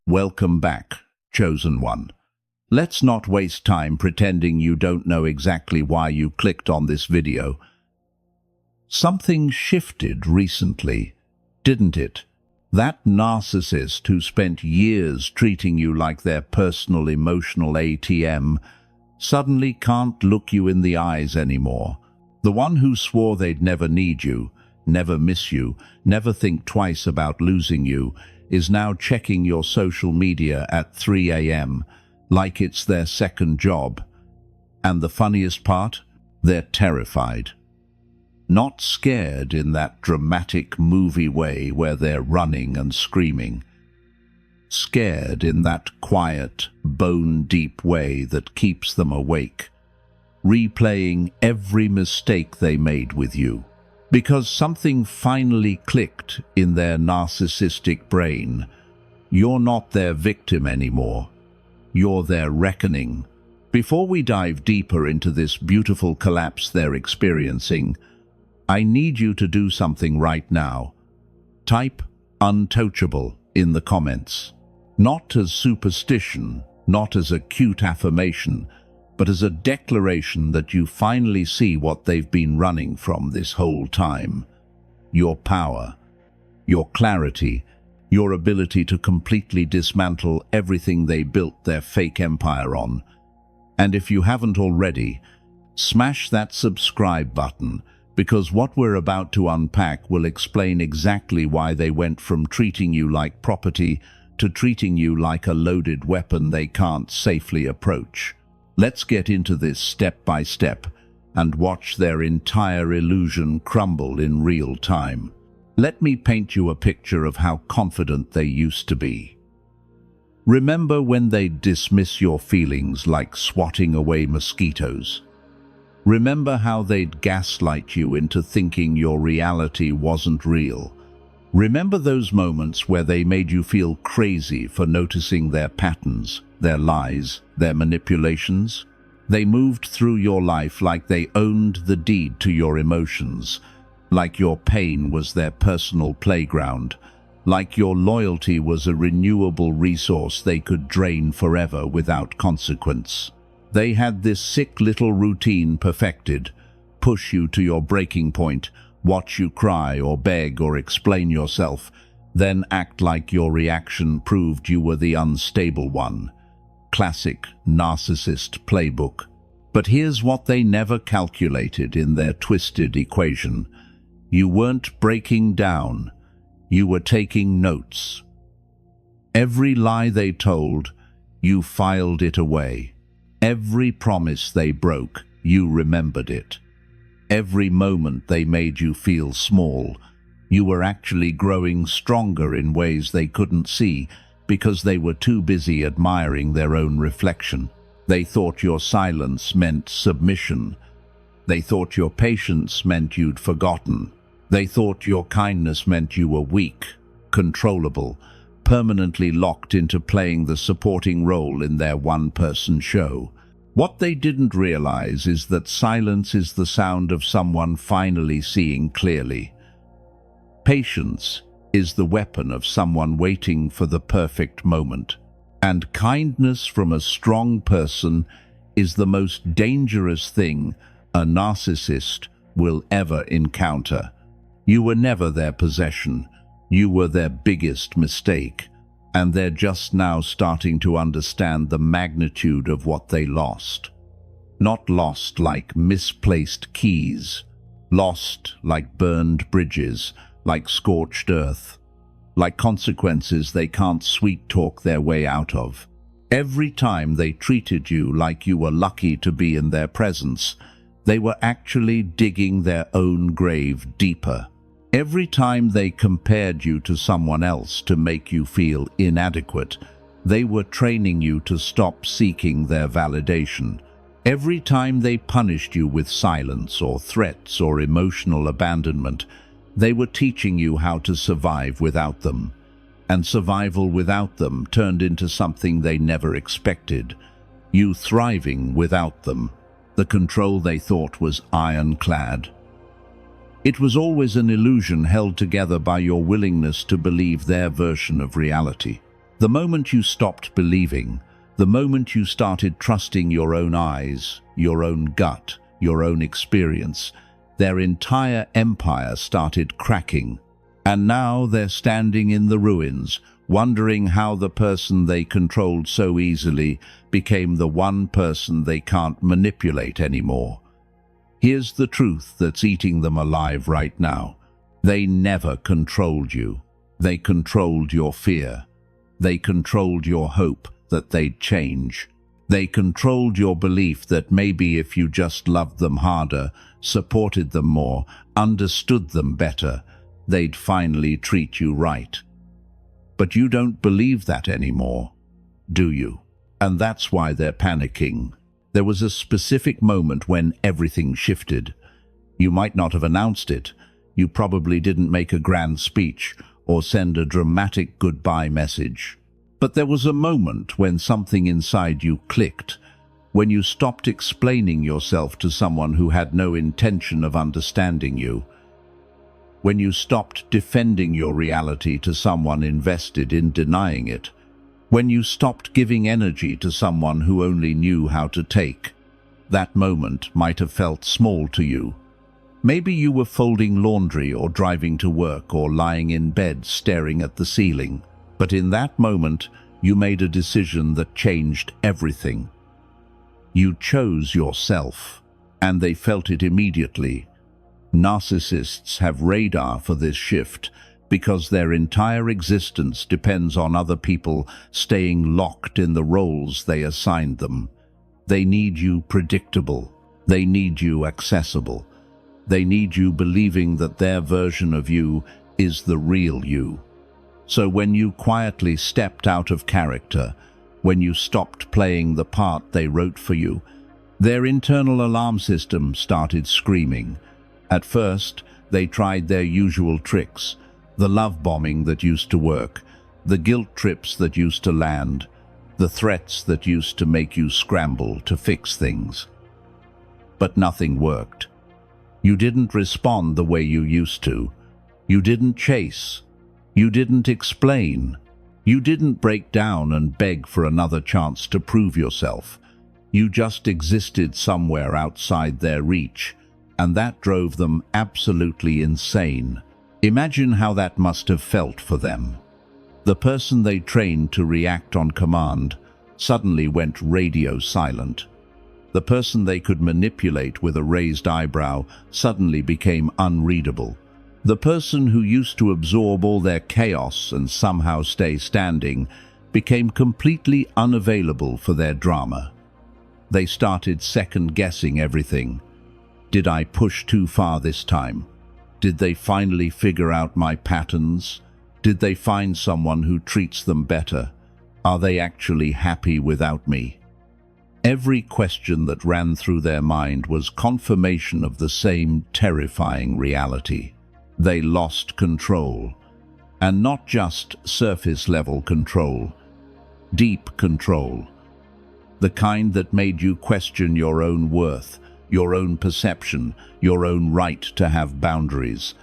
Welcome back, chosen one. Let's not waste time pretending you don't know exactly why you clicked on this video. Something shifted recently, didn't it? That narcissist who spent years treating you like their personal emotional ATM suddenly can't look you in the eyes anymore. The one who swore they'd never need you, never miss you, never think twice about losing you, is now checking your social media at 3 a.m. like it's their second job. And the funniest part? They're terrified. Not scared in that dramatic movie way where they're running and screaming. Scared in that quiet, bone-deep way that keeps them awake, replaying every mistake they made with you. Because something finally clicked in their narcissistic brain. You're not their victim anymore. You're their reckoning. Before we dive deeper into this beautiful collapse they're experiencing, I need you to do something right now. Type untouchable in the comments. Not as superstition, not as a cute affirmation, but as a declaration that you finally see what they've been running from this whole time. Your power, your clarity, your ability to completely dismantle everything they built their fake empire on. And if you haven't already, smash that subscribe button, because what we're about to unpack will explain exactly why they went from treating you like property to treating you like a loaded weapon they can't safely approach. Let's get into this step by step and watch their entire illusion crumble in real time. Let me paint you a picture of how confident they used to be. Remember when they'd dismiss your feelings like swatting away mosquitoes? Remember how they'd gaslight you into thinking your reality wasn't real? Remember those moments where they made you feel crazy for noticing their patterns, their lies, their manipulations? They moved through your life like they owned the deed to your emotions, like your pain was their personal playground, like your loyalty was a renewable resource they could drain forever without consequence. They had this sick little routine perfected: push you to your breaking point, watch you cry or beg or explain yourself, then act like your reaction proved you were the unstable one. Classic narcissist playbook. But here's what they never calculated in their twisted equation. You weren't breaking down. You were taking notes. Every lie they told, you filed it away. Every promise they broke, you remembered it. Every moment they made you feel small, you were actually growing stronger in ways they couldn't see because they were too busy admiring their own reflection. They thought your silence meant submission. They thought your patience meant you'd forgotten. They thought your kindness meant you were weak, controllable, permanently locked into playing the supporting role in their one-person show. What they didn't realize is that silence is the sound of someone finally seeing clearly. Patience is the weapon of someone waiting for the perfect moment. And kindness from a strong person is the most dangerous thing a narcissist will ever encounter. You were never their possession. You were their biggest mistake. And they're just now starting to understand the magnitude of what they lost. Not lost like misplaced keys. Lost like burned bridges, like scorched earth, like consequences they can't sweet-talk their way out of. Every time they treated you like you were lucky to be in their presence, they were actually digging their own grave deeper. Every time they compared you to someone else to make you feel inadequate, they were training you to stop seeking their validation. Every time they punished you with silence or threats or emotional abandonment, they were teaching you how to survive without them. And survival without them turned into something they never expected. You thriving without them, the control they thought was ironclad. It was always an illusion held together by your willingness to believe their version of reality. The moment you stopped believing, the moment you started trusting your own eyes, your own gut, your own experience, their entire empire started cracking. And now they're standing in the ruins, wondering how the person they controlled so easily became the one person they can't manipulate anymore. Here's the truth that's eating them alive right now. They never controlled you. They controlled your fear. They controlled your hope that they'd change. They controlled your belief that maybe if you just loved them harder, supported them more, understood them better, they'd finally treat you right. But you don't believe that anymore, do you? And that's why they're panicking. There was a specific moment when everything shifted. You might not have announced it. You probably didn't make a grand speech or send a dramatic goodbye message. But there was a moment when something inside you clicked, when you stopped explaining yourself to someone who had no intention of understanding you, when you stopped defending your reality to someone invested in denying it, when you stopped giving energy to someone who only knew how to take. That moment might have felt small to you. Maybe you were folding laundry or driving to work or lying in bed staring at the ceiling. But in that moment, you made a decision that changed everything. You chose yourself, and they felt it immediately. Narcissists have radar for this shift because their entire existence depends on other people staying locked in the roles they assigned them. They need you predictable. They need you accessible. They need you believing that their version of you is the real you. So when you quietly stepped out of character, when you stopped playing the part they wrote for you, their internal alarm system started screaming. At first, they tried their usual tricks, the love bombing that used to work, the guilt trips that used to land, the threats that used to make you scramble to fix things. But nothing worked. You didn't respond the way you used to. You didn't chase. You didn't explain. You didn't break down and beg for another chance to prove yourself. You just existed somewhere outside their reach, and that drove them absolutely insane. Imagine how that must have felt for them. The person they trained to react on command suddenly went radio silent. The person they could manipulate with a raised eyebrow suddenly became unreadable. The person who used to absorb all their chaos and somehow stay standing became completely unavailable for their drama. They started second-guessing everything. Did I push too far this time? Did they finally figure out my patterns? Did they find someone who treats them better? Are they actually happy without me? Every question that ran through their mind was confirmation of the same terrifying reality. They lost control, and not just surface-level control, deep control, the kind that made you question your own worth, your own perception, your own right to have boundaries.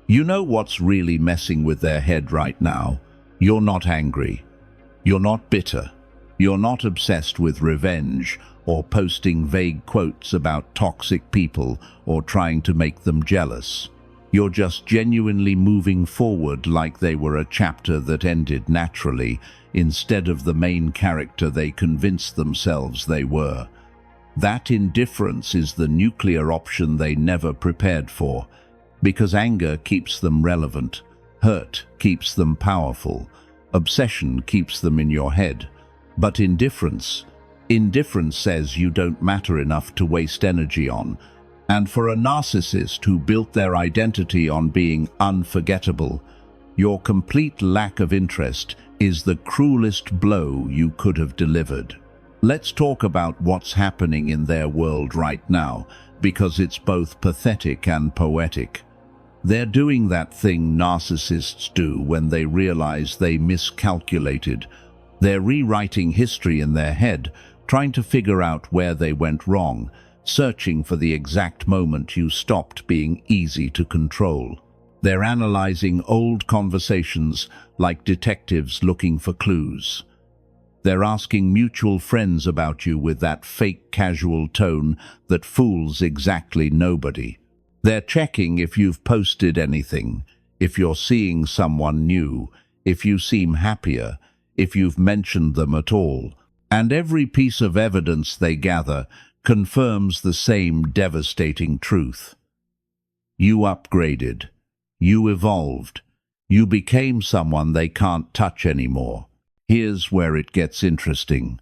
You know what's really messing with their head right now? You're not angry. You're not bitter. You're not obsessed with revenge or posting vague quotes about toxic people or trying to make them jealous. You're just genuinely moving forward like they were a chapter that ended naturally instead of the main character they convinced themselves they were. That indifference is the nuclear option they never prepared for, because anger keeps them relevant, hurt keeps them powerful, obsession keeps them in your head. But indifference says you don't matter enough to waste energy on. And for a narcissist who built their identity on being unforgettable, your complete lack of interest is the cruelest blow you could have delivered. Let's talk about what's happening in their world right now, because it's both pathetic and poetic. They're doing that thing narcissists do when they realize they miscalculated. They're rewriting history in their head, trying to figure out where they went wrong, searching for the exact moment you stopped being easy to control. They're analyzing old conversations like detectives looking for clues. They're asking mutual friends about you with that fake casual tone that fools exactly nobody. They're checking if you've posted anything, if you're seeing someone new, if you seem happier, if you've mentioned them at all. And every piece of evidence they gather confirms the same devastating truth. You upgraded. You evolved. You became someone they can't touch anymore. Here's where it gets interesting.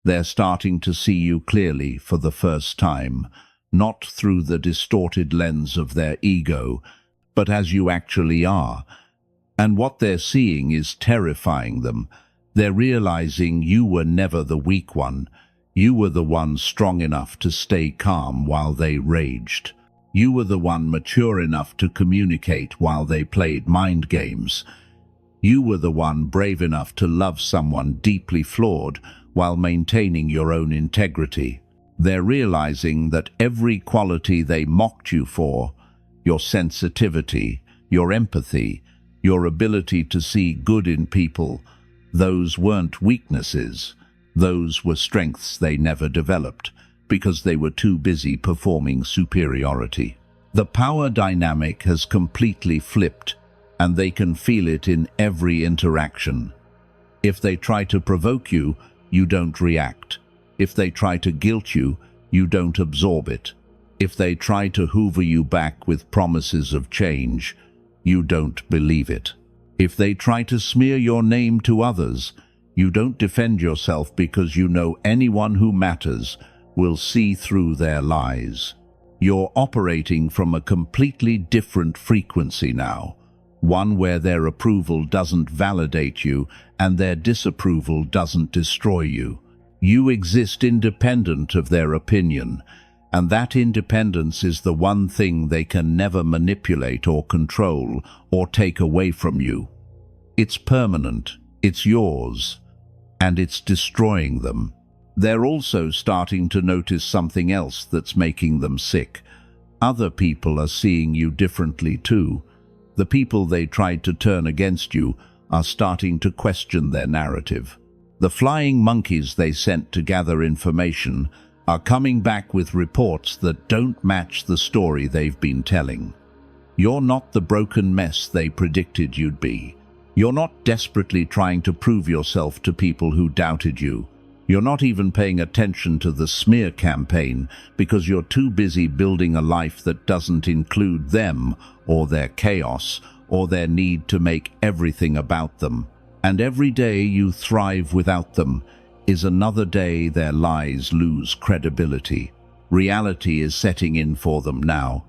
They're starting to see you clearly for the first time, not through the distorted lens of their ego, but as you actually are. And what they're seeing is terrifying them. They're realizing you were never the weak one. You were the one strong enough to stay calm while they raged. You were the one mature enough to communicate while they played mind games. You were the one brave enough to love someone deeply flawed while maintaining your own integrity. They're realizing that every quality they mocked you for, your sensitivity, your empathy, your ability to see good in people, those weren't weaknesses. Those were strengths they never developed because they were too busy performing superiority. The power dynamic has completely flipped, and they can feel it in every interaction. If they try to provoke you, you don't react. If they try to guilt you, you don't absorb it. If they try to hoover you back with promises of change, you don't believe it. If they try to smear your name to others, you don't defend yourself because you know anyone who matters will see through their lies. You're operating from a completely different frequency now, one where their approval doesn't validate you and their disapproval doesn't destroy you. You exist independent of their opinion, and that independence is the one thing they can never manipulate or control or take away from you. It's permanent, it's yours, and it's destroying them. They're also starting to notice something else that's making them sick. Other people are seeing you differently too. The people they tried to turn against you are starting to question their narrative. The flying monkeys they sent to gather information are coming back with reports that don't match the story they've been telling. You're not the broken mess they predicted you'd be. You're not desperately trying to prove yourself to people who doubted you. You're not even paying attention to the smear campaign because you're too busy building a life that doesn't include them or their chaos or their need to make everything about them. And every day you thrive without them is another day their lies lose credibility. Reality is setting in for them now,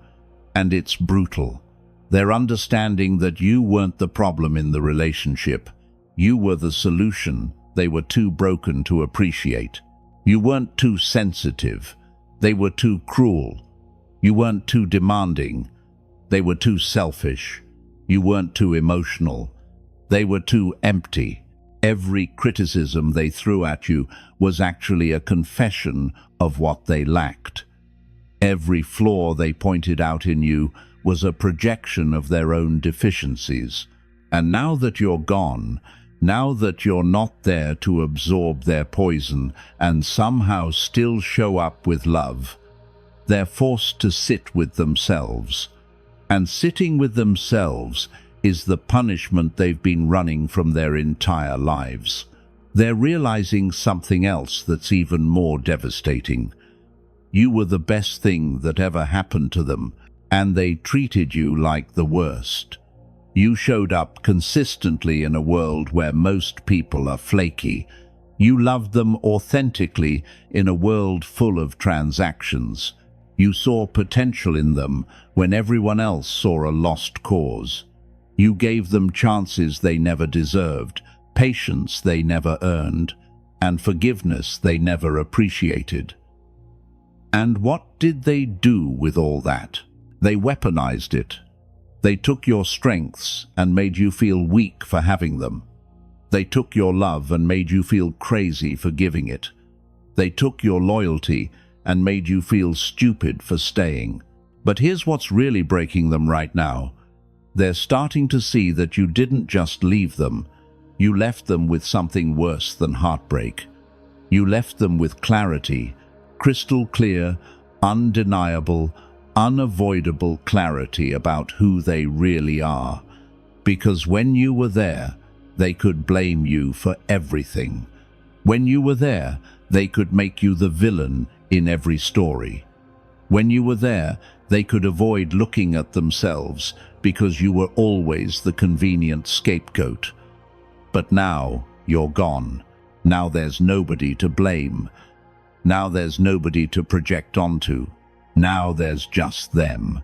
and it's brutal. They're understanding that you weren't the problem in the relationship. You were the solution they were too broken to appreciate. You weren't too sensitive. They were too cruel. You weren't too demanding. They were too selfish. You weren't too emotional. They were too empty. Every criticism they threw at you was actually a confession of what they lacked. Every flaw they pointed out in you was a projection of their own deficiencies. And now that you're gone, now that you're not there to absorb their poison and somehow still show up with love, they're forced to sit with themselves. And sitting with themselves is the punishment they've been running from their entire lives. They're realizing something else that's even more devastating. You were the best thing that ever happened to them, and they treated you like the worst. You showed up consistently in a world where most people are flaky. You loved them authentically in a world full of transactions. You saw potential in them when everyone else saw a lost cause. You gave them chances they never deserved, patience they never earned, and forgiveness they never appreciated. And what did they do with all that? They weaponized it. They took your strengths and made you feel weak for having them. They took your love and made you feel crazy for giving it. They took your loyalty and made you feel stupid for staying. But here's what's really breaking them right now. They're starting to see that you didn't just leave them. You left them with something worse than heartbreak. You left them with clarity, crystal clear, undeniable, unavoidable clarity about who they really are. Because when you were there, they could blame you for everything. When you were there, they could make you the villain in every story. When you were there, they could avoid looking at themselves because you were always the convenient scapegoat. But now you're gone. Now there's nobody to blame. Now there's nobody to project onto. Now there's just them,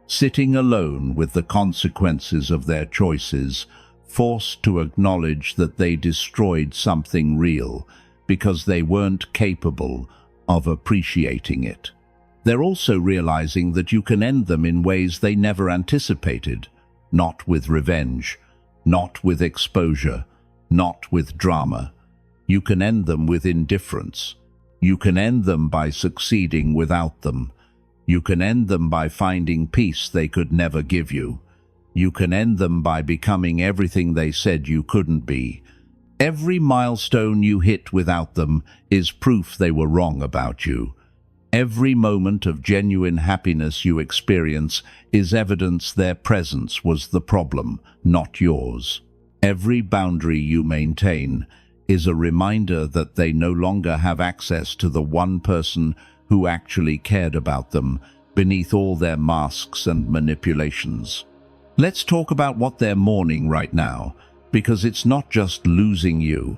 sitting alone with the consequences of their choices, forced to acknowledge that they destroyed something real because they weren't capable of appreciating it. They're also realizing that you can end them in ways they never anticipated, not with revenge, not with exposure, not with drama. You can end them with indifference. You can end them by succeeding without them. You can end them by finding peace they could never give you. You can end them by becoming everything they said you couldn't be. Every milestone you hit without them is proof they were wrong about you. Every moment of genuine happiness you experience is evidence their presence was the problem, not yours. Every boundary you maintain is a reminder that they no longer have access to the one person who actually cared about them beneath all their masks and manipulations. Let's talk about what they're mourning right now, because it's not just losing you,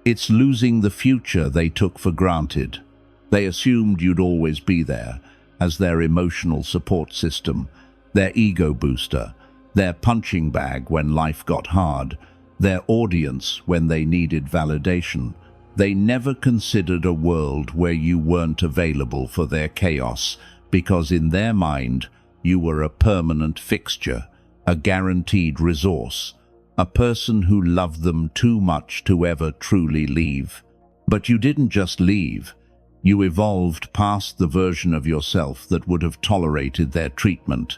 it's losing the future they took for granted. They assumed you'd always be there, as their emotional support system, their ego booster, their punching bag when life got hard, their audience when they needed validation. They never considered a world where you weren't available for their chaos, because in their mind, you were a permanent fixture, a guaranteed resource, a person who loved them too much to ever truly leave. But you didn't just leave. You evolved past the version of yourself that would have tolerated their treatment.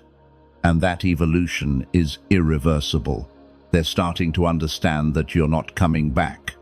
And that evolution is irreversible. They're starting to understand that you're not coming back.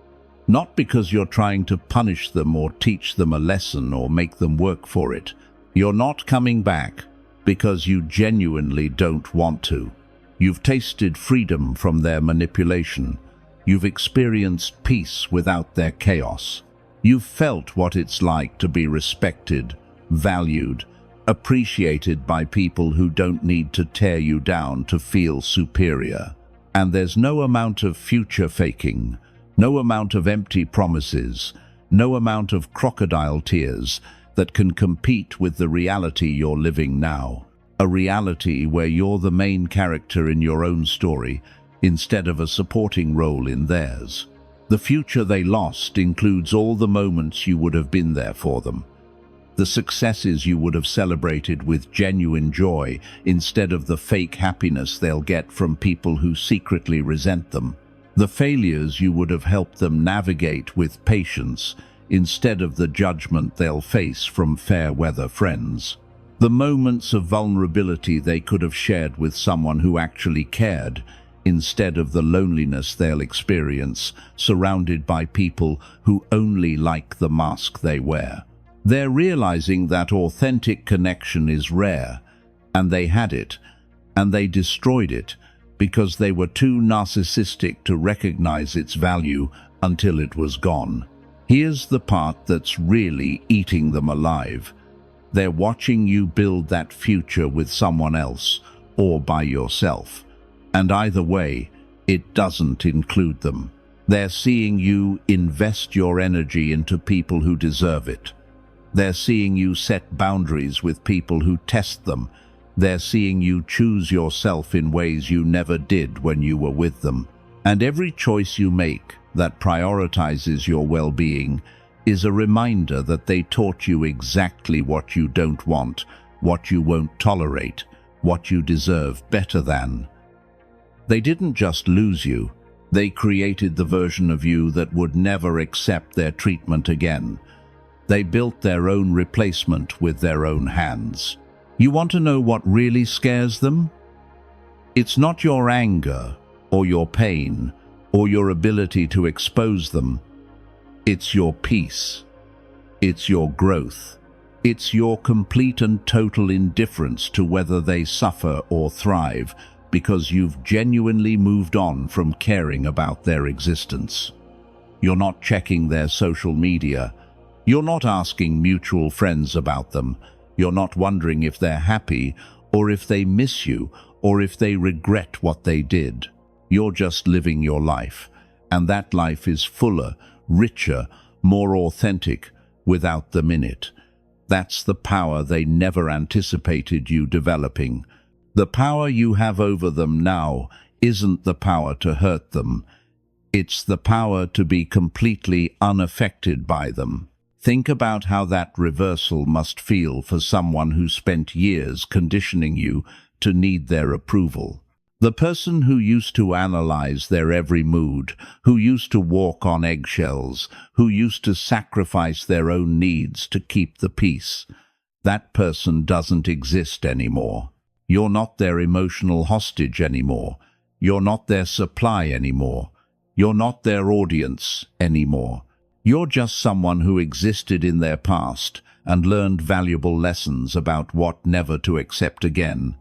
Not because you're trying to punish them or teach them a lesson or make them work for it. You're not coming back because you genuinely don't want to. You've tasted freedom from their manipulation. You've experienced peace without their chaos. You've felt what it's like to be respected, valued, appreciated by people who don't need to tear you down to feel superior. And there's no amount of future faking, no amount of empty promises, no amount of crocodile tears that can compete with the reality you're living now. A reality where you're the main character in your own story instead of a supporting role in theirs. The future they lost includes all the moments you would have been there for them. The successes you would have celebrated with genuine joy instead of the fake happiness they'll get from people who secretly resent them. The failures you would have helped them navigate with patience instead of the judgment they'll face from fair-weather friends. The moments of vulnerability they could have shared with someone who actually cared instead of the loneliness they'll experience surrounded by people who only like the mask they wear. They're realizing that authentic connection is rare, and they had it, and they destroyed it because they were too narcissistic to recognize its value until it was gone. Here's the part that's really eating them alive. They're watching you build that future with someone else or by yourself. And either way, it doesn't include them. They're seeing you invest your energy into people who deserve it. They're seeing you set boundaries with people who test them. They're seeing you choose yourself in ways you never did when you were with them. And every choice you make that prioritizes your well-being is a reminder that they taught you exactly what you don't want, what you won't tolerate, what you deserve better than. They didn't just lose you, they created the version of you that would never accept their treatment again. They built their own replacement with their own hands. You want to know what really scares them? It's not your anger or your pain or your ability to expose them. It's your peace. It's your growth. It's your complete and total indifference to whether they suffer or thrive, because you've genuinely moved on from caring about their existence. You're not checking their social media. You're not asking mutual friends about them. You're not wondering if they're happy, or if they miss you, or if they regret what they did. You're just living your life, and that life is fuller, richer, more authentic, without them in it. That's the power they never anticipated you developing. The power you have over them now isn't the power to hurt them. It's the power to be completely unaffected by them. Think about how that reversal must feel for someone who spent years conditioning you to need their approval. The person who used to analyze their every mood, who used to walk on eggshells, who used to sacrifice their own needs to keep the peace, that person doesn't exist anymore. You're not their emotional hostage anymore. You're not their supply anymore. You're not their audience anymore. You're just someone who existed in their past and learned valuable lessons about what never to accept again.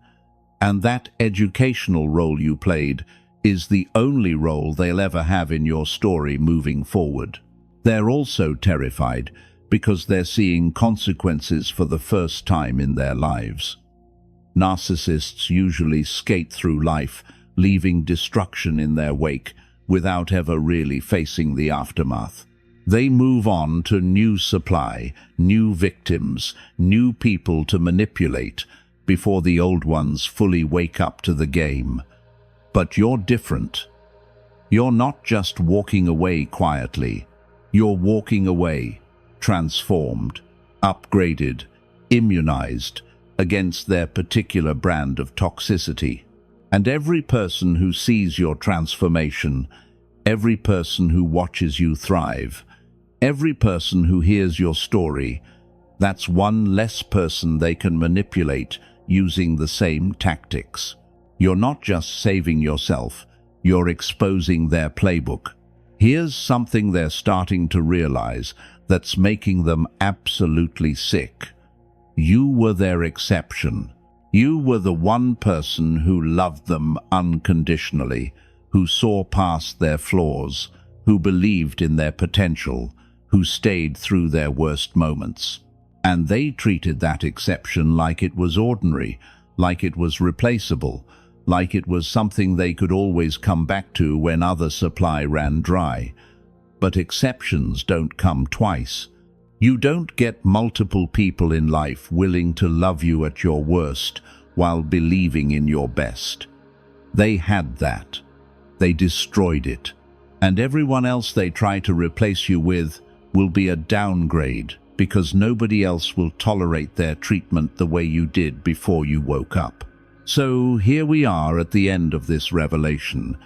And that educational role you played is the only role they'll ever have in your story moving forward. They're also terrified because they're seeing consequences for the first time in their lives. Narcissists usually skate through life, leaving destruction in their wake without ever really facing the aftermath. They move on to new supply, new victims, new people to manipulate, before the old ones fully wake up to the game. But you're different. You're not just walking away quietly. You're walking away, transformed, upgraded, immunized against their particular brand of toxicity. And every person who sees your transformation, every person who watches you thrive, every person who hears your story, that's one less person they can manipulate using the same tactics. You're not just saving yourself, you're exposing their playbook. Here's something they're starting to realize that's making them absolutely sick. You were their exception. You were the one person who loved them unconditionally, who saw past their flaws, who believed in their potential, who stayed through their worst moments. And they treated that exception like it was ordinary, like it was replaceable, like it was something they could always come back to when other supply ran dry. But exceptions don't come twice. You don't get multiple people in life willing to love you at your worst while believing in your best. They had that. They destroyed it. And everyone else they try to replace you with will be a downgrade, because nobody else will tolerate their treatment the way you did before you woke up. So here we are at the end of this revelation,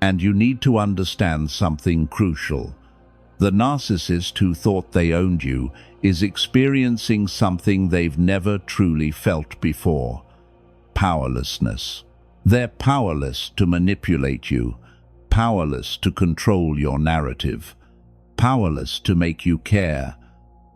and you need to understand something crucial. The narcissist who thought they owned you is experiencing something they've never truly felt before: powerlessness. They're powerless to manipulate you, powerless to control your narrative, powerless to make you care,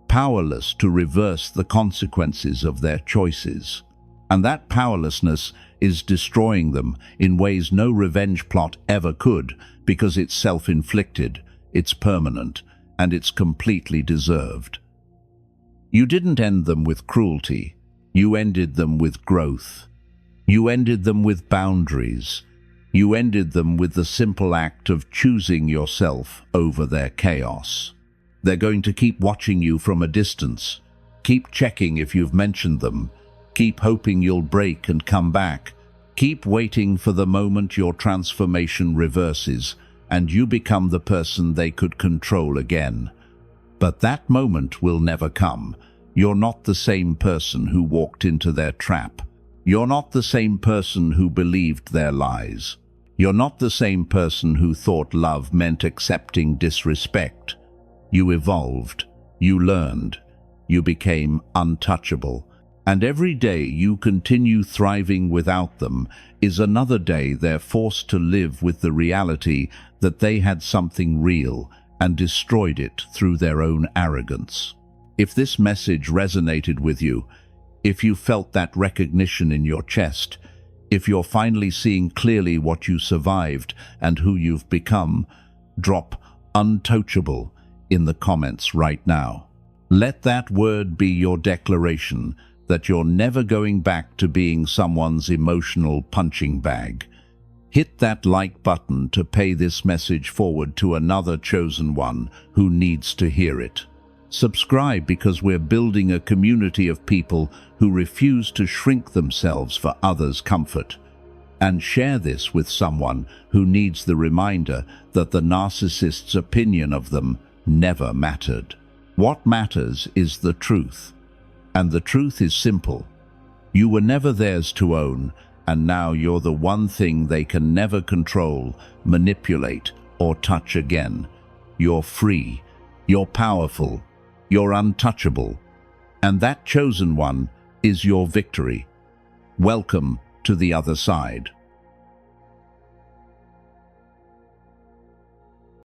powerless to reverse the consequences of their choices. And that powerlessness is destroying them in ways no revenge plot ever could, because it's self-inflicted, it's permanent, and it's completely deserved. You didn't end them with cruelty. You ended them with growth. You ended them with boundaries. You ended them with the simple act of choosing yourself over their chaos. They're going to keep watching you from a distance, keep checking if you've mentioned them, keep hoping you'll break and come back, keep waiting for the moment your transformation reverses and you become the person they could control again. But that moment will never come. You're not the same person who walked into their trap. You're not the same person who believed their lies. You're not the same person who thought love meant accepting disrespect. You evolved, you learned, you became untouchable, And every day you continue thriving without them is another day they're forced to live with the reality that they had something real and destroyed it through their own arrogance. If this message resonated with you, if you felt that recognition in your chest, if you're finally seeing clearly what you survived and who you've become, drop "untouchable" in the comments right now. Let that word be your declaration that you're never going back to being someone's emotional punching bag. Hit that like button to pay this message forward to another chosen one who needs to hear it. Subscribe because we're building a community of people who refuse to shrink themselves for others' comfort. And share this with someone who needs the reminder that the narcissist's opinion of them never mattered. What matters is the truth. And the truth is simple. You were never theirs to own, and now you're the one thing they can never control, manipulate, or touch again. You're free, you're powerful, you're untouchable, and that chosen one is your victory. Welcome to the other side.